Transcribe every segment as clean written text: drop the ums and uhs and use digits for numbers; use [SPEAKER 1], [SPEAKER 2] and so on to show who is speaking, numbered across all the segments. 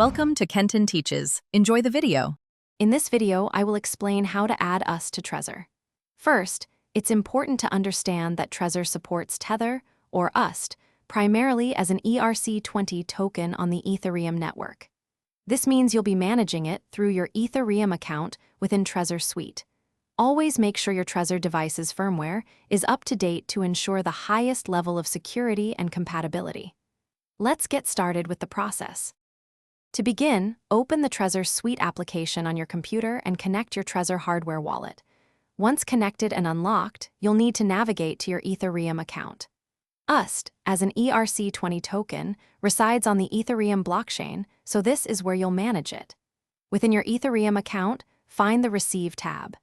[SPEAKER 1] Welcome to Kenton Teaches. Enjoy the video.
[SPEAKER 2] In this video, I will explain how to add us to Trezor. First, it's important to understand that Trezor supports Tether, or UST, primarily as an ERC20 token on the Ethereum network. This means you'll be managing it through your Ethereum account within Trezor Suite. Always make sure your Trezor device's firmware is up to date to ensure the highest level of security and compatibility. Let's get started with the process. To begin, open the Trezor Suite application on your computer and connect your Trezor hardware wallet. Once connected and unlocked, you'll need to navigate to your Ethereum account. UST, as an ERC20 token, resides on the Ethereum blockchain, so this is where you'll manage it. Within your Ethereum account, find the Receive tab.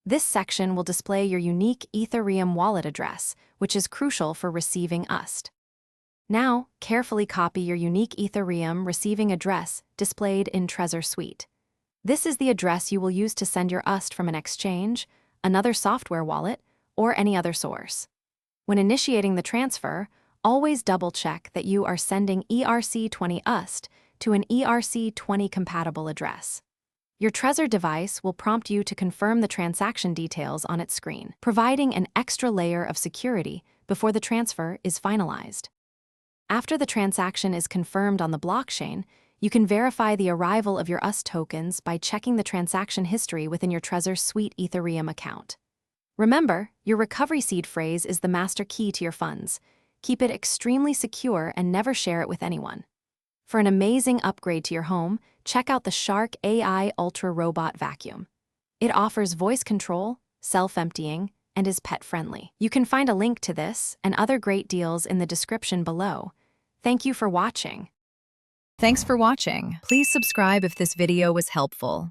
[SPEAKER 2] This section will display your unique Ethereum wallet address, which is crucial for receiving UST. Now, carefully copy your unique Ethereum receiving address displayed in Trezor Suite. This is the address you will use to send your UST from an exchange, another software wallet, or any other source. When initiating the transfer, always double-check that you are sending ERC20 UST to an ERC20 compatible address. Your Trezor device will prompt you to confirm the transaction details on its screen, providing an extra layer of security before the transfer is finalized. After the transaction is confirmed on the blockchain, you can verify the arrival of your UST tokens by checking the transaction history within your Trezor Suite Ethereum account. Remember, your recovery seed phrase is the master key to your funds. Keep it extremely secure and never share it with anyone. For an amazing upgrade to your home, check out the Shark AI Ultra Robot Vacuum. It offers voice control, self-emptying, and is pet-friendly. You can find a link to this and other great deals in the description below. Thank you for watching.
[SPEAKER 1] Thanks for watching. Please subscribe if this video was helpful.